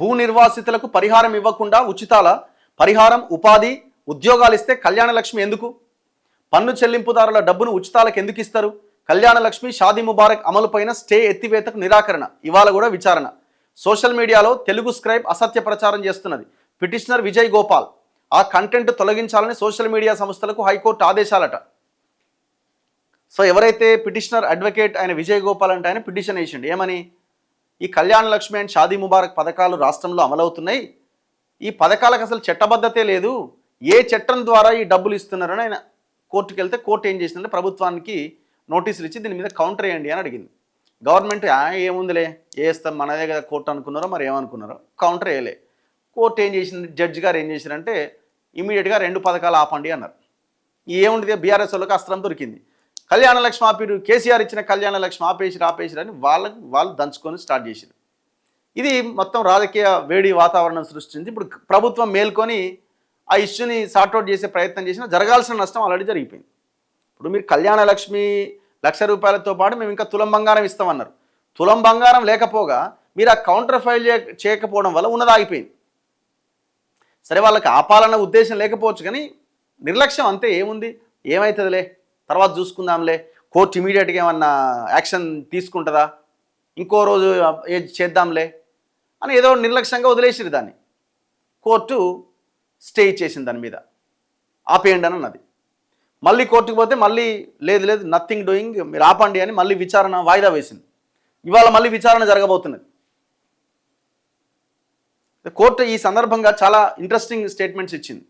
భూ నిర్వాసితులకు పరిహారం ఇవ్వకుండా ఉచితాల పరిహారం ఉపాధి ఉద్యోగాలు ఇస్తే కళ్యాణ లక్ష్మి ఎందుకు? పన్ను చెల్లింపుదారుల డబ్బును ఉచితాలకు ఎందుకు ఇస్తారు? కళ్యాణ లక్ష్మి షాదీ ముబారక్ అమలుపైన స్టే ఎత్తివేతకు నిరాకరణ, ఇవాళ కూడా విచారణ. సోషల్ మీడియాలో తెలుగు స్క్రైబ్ అసత్య ప్రచారం చేస్తున్నది. పిటిషనర్ విజయ్ గోపాల్ ఆ కంటెంట్ తొలగించాలని సోషల్ మీడియా సంస్థలకు హైకోర్టు ఆదేశాలట. సో ఎవరైతే పిటిషనర్ అడ్వకేట్ ఆయన విజయ్ గోపాల్ అంటే ఆయన పిటిషన్ వేసిండు ఏమని, ఈ కళ్యాణ లక్ష్మి అండ్ షాదీ ముబారక్ పథకాలు రాష్ట్రంలో అమలవుతున్నాయి, ఈ పథకాలకు అసలు చట్టబద్ధతే లేదు, ఏ చట్టం ద్వారా ఈ డబ్బులు ఇస్తున్నారని ఆయన కోర్టుకు వెళ్తే కోర్టు ఏం చేసిందంటే ప్రభుత్వానికి నోటీసులు ఇచ్చి దీని మీద కౌంటర్ వేయండి అని అడిగింది. గవర్నమెంట్ ఏముందిలే వేస్తాం మనదే కదా కోర్టు అనుకున్నారో మరి ఏమనుకున్నారో కౌంటర్ వేయలే. కోర్టు ఏం చేసింది, జడ్జి గారు ఏం చేశారంటే ఇమీడియట్గా 2 పథకాలు ఆపండి అన్నారు. ఏముంది బీఆర్ఎస్ వాళ్ళకి అస్త్రం దొరికింది. కళ్యాణ లక్ష్మి ఆపిరు, కేసీఆర్ ఇచ్చిన కళ్యాణ లక్ష్మి ఆపేసిరని వాళ్ళు దంచుకొని స్టార్ట్ చేశారు. ఇది మొత్తం రాజకీయ వేడి వాతావరణం సృష్టించి ఇప్పుడు ప్రభుత్వం మేల్కొని ఆ ఇష్యూని సార్ట్అవుట్ చేసే ప్రయత్నం చేసినా జరగాల్సిన నష్టం ఆల్రెడీ జరిగిపోయింది. ఇప్పుడు మీరు కళ్యాణ లక్ష్మి ₹1,00,000 పాటు మేము ఇంకా తులం బంగారం ఇస్తామన్నారు. తులం బంగారం లేకపోగా మీరు ఆ కౌంటర్ ఫైల్ చేయకపోవడం వల్ల ఉన్నది ఆగిపోయింది. సరే వాళ్ళకి ఆపాలన్న ఉద్దేశం లేకపోవచ్చు కానీ నిర్లక్ష్యం అంతే. ఏముంది, ఏమవుతుందిలే తర్వాత చూసుకుందాంలే, కోర్టు ఇమీడియట్గా ఏమన్నా యాక్షన్ తీసుకుంటుందా, ఇంకో రోజు చేద్దాంలే అని ఏదో నిర్లక్ష్యంగా వదిలేసిరు దాన్ని. కోర్టు స్టే ఇచ్చేసింది దాని మీద, ఆపేయండి అని అన్నది. మళ్ళీ కోర్టుకు పోతే మళ్ళీ లేదు నథింగ్ డూయింగ్, మీరు ఆపండి అని మళ్ళీ విచారణ వాయిదా వేసింది. ఇవాళ మళ్ళీ విచారణ జరగబోతున్నది. కోర్టు ఈ సందర్భంగా చాలా ఇంట్రెస్టింగ్ స్టేట్మెంట్స్ ఇచ్చింది.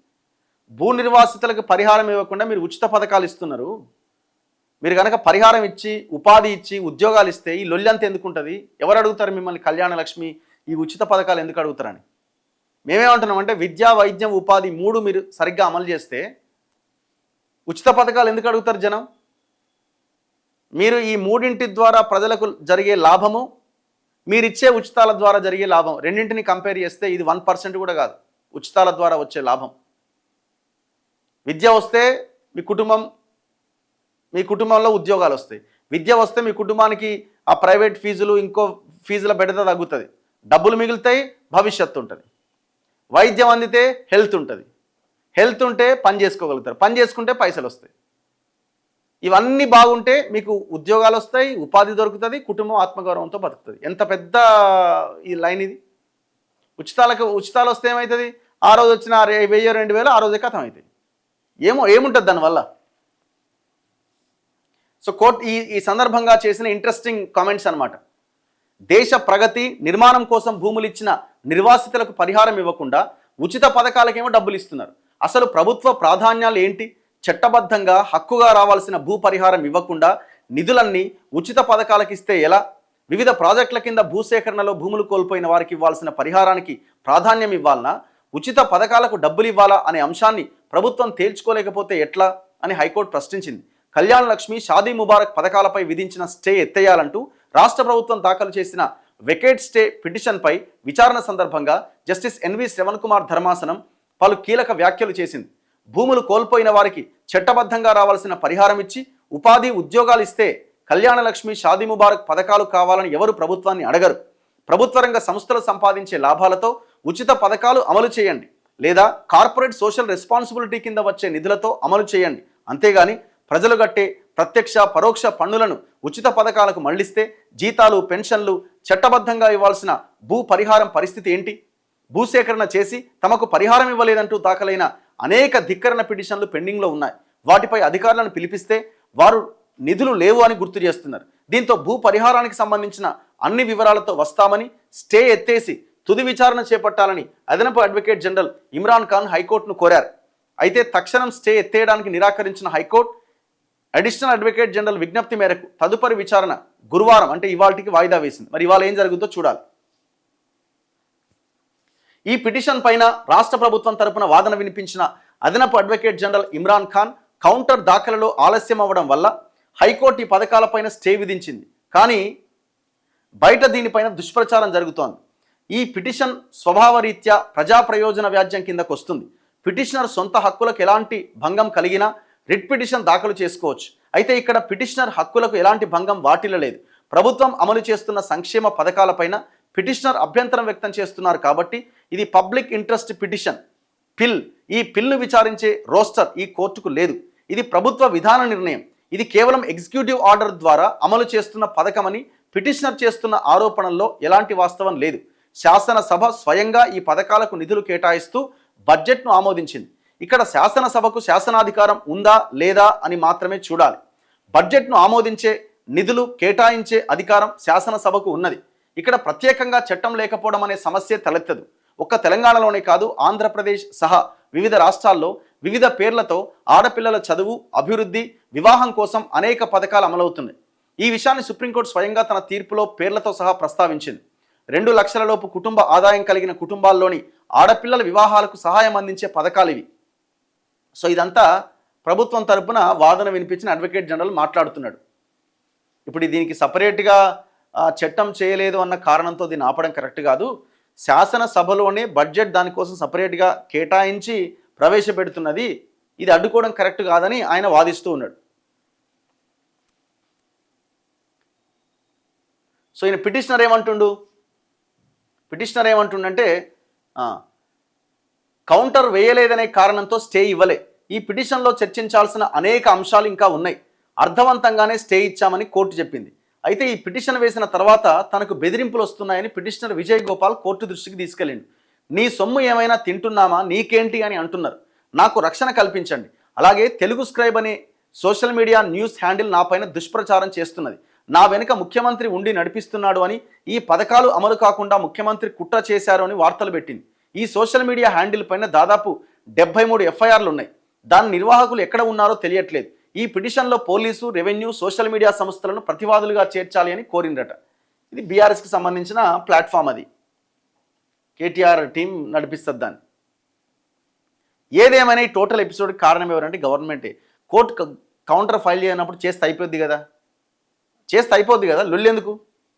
భూ నిర్వాసితులకు పరిహారం ఇవ్వకుండా మీరు ఉచిత పథకాలు ఇస్తున్నారు, మీరు కనుక పరిహారం ఇచ్చి ఉపాధి ఇచ్చి ఉద్యోగాలు ఇస్తే ఈ లొల్లంతా ఎందుకు ఉంటుంది? ఎవరు అడుగుతారు మిమ్మల్ని కళ్యాణ లక్ష్మి ఈ ఉచిత పథకాలు ఎందుకు అడుగుతారని? మేమేమంటున్నామంటే విద్య వైద్యం ఉపాధి 3 మీరు సరిగ్గా అమలు చేస్తే ఉచిత పథకాలు ఎందుకు అడుగుతారు జనం? మీరు ఈ 3 ద్వారా ప్రజలకు జరిగే లాభము, మీరిచ్చే ఉచితాల ద్వారా జరిగే లాభం రెండింటిని కంపేర్ చేస్తే ఇది 1% కూడా కాదు ఉచితాల ద్వారా వచ్చే లాభం. విద్య వస్తే మీ కుటుంబంలో ఉద్యోగాలు వస్తాయి, విద్య వస్తే మీ కుటుంబానికి ఆ ప్రైవేట్ ఫీజులు ఇంకో ఫీజుల బెడద తగ్గుతుంది, డబ్బులు మిగులుతాయి, భవిష్యత్తు ఉంటుంది. వైద్యం అందితే హెల్త్ ఉంటుంది, హెల్త్ ఉంటే పని చేసుకోగలుగుతారు, పని చేసుకుంటే పైసలు వస్తాయి. ఇవన్నీ బాగుంటే మీకు ఉద్యోగాలు వస్తాయి, ఉపాధి దొరుకుతుంది, కుటుంబం ఆత్మగౌరవంతో బతుకుతుంది. ఎంత పెద్ద ఈ లైన్ ఇది. ఉచితాలు వస్తే ఏమవుతుంది? ఆ రోజు వచ్చిన 1000-2000 ఆ రోజే కథం అవుతాయి. ఏముంటుంది దానివల్ల? సో కోర్టు ఈ సందర్భంగా చేసిన ఇంట్రెస్టింగ్ కామెంట్స్ అన్నమాట. దేశ ప్రగతి నిర్మాణం కోసం భూములు ఇచ్చిన నిర్వాసితులకు పరిహారం ఇవ్వకుండా ఉచిత పథకాలకేమో డబ్బులు ఇస్తున్నారు. అసలు ప్రభుత్వ ప్రాధాన్యాలు ఏంటి? చట్టబద్ధంగా హక్కుగా రావాల్సిన భూ పరిహారం ఇవ్వకుండా నిధులన్నీ ఉచిత పథకాలకు ఇస్తే ఎలా? వివిధ ప్రాజెక్టుల కింద భూసేకరణలో భూములు కోల్పోయిన వారికి ఇవ్వాల్సిన పరిహారానికి ప్రాధాన్యం ఇవ్వాలనా, ఉచిత పథకాలకు డబ్బులు ఇవ్వాలా అనే అంశాన్ని ప్రభుత్వం తేల్చుకోలేకపోతే ఎట్లా అని హైకోర్టు ప్రశ్నించింది. కళ్యాణ లక్ష్మి షాదీ ముబారక్ పథకాలపై విధించిన స్టే ఎత్తేయాలంటూ రాష్ట్ర ప్రభుత్వం దాఖలు చేసిన వెకేట్ స్టే పిటిషన్పై విచారణ సందర్భంగా జస్టిస్ ఎన్వి శ్రవణ్ కుమార్ ధర్మాసనం పలు కీలక వ్యాఖ్యలు చేసింది. భూములు కోల్పోయిన వారికి చట్టబద్ధంగా రావాల్సిన పరిహారం ఇచ్చి ఉపాధి ఉద్యోగాలు ఇస్తే కళ్యాణ లక్ష్మి షాదీ ముబారక్ పథకాలు కావాలని ఎవరు ప్రభుత్వాన్ని అడగరు. ప్రభుత్వ రంగ సంస్థలు సంపాదించే లాభాలతో ఉచిత పథకాలు అమలు చేయండి, లేదా కార్పొరేట్ సోషల్ రెస్పాన్సిబిలిటీ కింద వచ్చే నిధులతో అమలు చేయండి. అంతేగాని ప్రజలు కట్టే ప్రత్యక్ష పరోక్ష పన్నులను ఉచిత పథకాలకు మళ్లిస్తే జీతాలు పెన్షన్లు చట్టబద్ధంగా ఇవ్వాల్సిన భూ పరిహారం పరిస్థితి ఏంటి? భూసేకరణ చేసి తమకు పరిహారం ఇవ్వలేదంటూ దాఖలైన అనేక ధిక్కరణ పిటిషన్లు పెండింగ్లో ఉన్నాయి. వాటిపై అధికారులను పిలిపిస్తే వారు నిధులు లేవు అని గుర్తు చేస్తున్నారు. దీంతో భూ పరిహారానికి సంబంధించిన అన్ని వివరాలతో వస్తామని స్టే ఎత్తేసి తుది విచారణ చేపట్టాలని అదనపు అడ్వకేట్ జనరల్ ఇమ్రాన్ ఖాన్ హైకోర్టును కోరారు. అయితే తక్షణం స్టే ఎత్తేయడానికి నిరాకరించిన హైకోర్టు అడిషనల్ అడ్వకేట్ జనరల్ విజ్ఞప్తి మేరకు తదుపరి విచారణ గురువారం అంటే ఇవాళకి వాయిదా వేసింది. మరి ఇవాళ ఏం జరుగుతుందో చూడాలి. ఈ పిటిషన్ పైన రాష్ట్ర ప్రభుత్వం తరపున వాదన వినిపించిన అదనపు advocate general Imran Khan counter దాఖలలో ఆలస్యం అవ్వడం వల్ల హైకోర్టు ఈ పథకాలపైన స్టే విధించింది. కానీ బయట దీనిపైన దుష్ప్రచారం జరుగుతోంది. ఈ పిటిషన్ స్వభావరీత్యా ప్రజా ప్రయోజన వ్యాజ్యం కిందకు వస్తుంది. పిటిషనర్ సొంత హక్కులకు ఎలాంటి భంగం కలిగినా రిట్ పిటిషన్ దాఖలు చేసుకోవచ్చు. అయితే ఇక్కడ పిటిషనర్ హక్కులకు ఎలాంటి భంగం వాటిల్లలేదు. ప్రభుత్వం అమలు చేస్తున్న సంక్షేమ పథకాలపైన పిటిషనర్ అభ్యంతరం వ్యక్తం చేస్తున్నారు కాబట్టి ఇది పబ్లిక్ ఇంట్రెస్ట్ పిటిషన్ పిల్. ఈ పిల్ను విచారించే రోస్టర్ ఈ కోర్టుకు లేదు. ఇది ప్రభుత్వ విధాన నిర్ణయం. ఇది కేవలం ఎగ్జిక్యూటివ్ ఆర్డర్ ద్వారా అమలు చేస్తున్న పథకమని పిటిషనర్ చేస్తున్న ఆరోపణల్లో ఎలాంటి వాస్తవం లేదు. శాసనసభ స్వయంగా ఈ పథకాలకు నిధులు కేటాయిస్తూ బడ్జెట్ను ఆమోదించింది. ఇక్కడ శాసనసభకు శాసనాధికారం ఉందా లేదా అని మాత్రమే చూడాలి. బడ్జెట్ను ఆమోదించే, నిధులు కేటాయించే అధికారం శాసనసభకు ఉన్నది. ఇక్కడ ప్రత్యేకంగా చట్టం లేకపోవడం అనే సమస్య తలెత్తదు. ఒక్క తెలంగాణలోనే కాదు, ఆంధ్రప్రదేశ్ సహా వివిధ రాష్ట్రాల్లో వివిధ పేర్లతో ఆడపిల్లల చదువు, అభివృద్ధి, వివాహం కోసం అనేక పథకాలు అమలవుతున్నాయి. ఈ విషయాన్ని సుప్రీంకోర్టు స్వయంగా తన తీర్పులో పేర్లతో సహా ప్రస్తావించింది. 2 లక్షల లోపు కుటుంబ ఆదాయం కలిగిన కుటుంబాల్లోని ఆడపిల్లల వివాహాలకు సహాయం అందించే పథకాలు ఇవి. సో ఇదంతా ప్రభుత్వం తరపున వాదన వినిపించిన అడ్వకేట్ జనరల్ మాట్లాడుతున్నాడు. ఇప్పుడు దీనికి సపరేట్గా చట్టం చేయలేదు అన్న కారణంతో దీన్ని ఆపడం కరెక్ట్ కాదు. శాసనసభలోనే బడ్జెట్ దానికోసం సపరేట్గా కేటాయించి ప్రవేశపెడుతున్నది, ఇది అడ్డుకోవడం కరెక్ట్ కాదని ఆయన వాదిస్తూ ఉన్నాడు. సో ఈయన పిటిషనర్ ఏమంటుండంటే కౌంటర్ వేయలేదనే కారణంతో స్టే ఇవ్వలే. ఈ పిటిషన్లో చర్చించాల్సిన అనేక అంశాలు ఇంకా ఉన్నాయి. అర్థవంతంగానే స్టే ఇచ్చామని కోర్టు చెప్పింది. అయితే ఈ పిటిషన్ వేసిన తర్వాత తనకు బెదిరింపులు వస్తున్నాయని పిటిషనర్ విజయ్ గోపాల్ కోర్టు దృష్టికి తీసుకెళ్ళిండు. నీ సొమ్ము ఏమైనా తింటున్నామా, నీకేంటి అని అంటున్నారు. నాకు రక్షణ కల్పించండి. అలాగే తెలుగు స్క్రైబ్ అనే సోషల్ మీడియా న్యూస్ హ్యాండిల్ నాపైన దుష్ప్రచారం చేస్తున్నది. నా వెనుక ముఖ్యమంత్రి ఉండి నడిపిస్తున్నాడు అని, ఈ పథకాలు అమలు కాకుండా ముఖ్యమంత్రి కుట్ర చేశారు అని వార్తలు పెట్టింది. ఈ సోషల్ మీడియా హ్యాండిల్ పైన దాదాపు 73 ఎఫ్ఐఆర్లు ఉన్నాయి. దాని నిర్వాహకులు ఎక్కడ ఉన్నారో తెలియట్లేదు. ఈ పిటిషన్లో పోలీసు, రెవెన్యూ, సోషల్ మీడియా సంస్థలను ప్రతివాదులుగా చేర్చాలి అని కోరిందట. ఇది బీఆర్ఎస్కి సంబంధించిన ప్లాట్ఫామ్. అది కేటీఆర్ టీం నడిపిస్తుంది దాన్ని. ఏదేమైనా ఈ టోటల్ ఎపిసోడ్కి కారణం ఎవరంటే గవర్నమెంటే. కోర్టు కౌంటర్ ఫైల్ చేయనప్పుడు చేస్తే అయిపోద్ది కదా, లొల్లి ఎందుకు?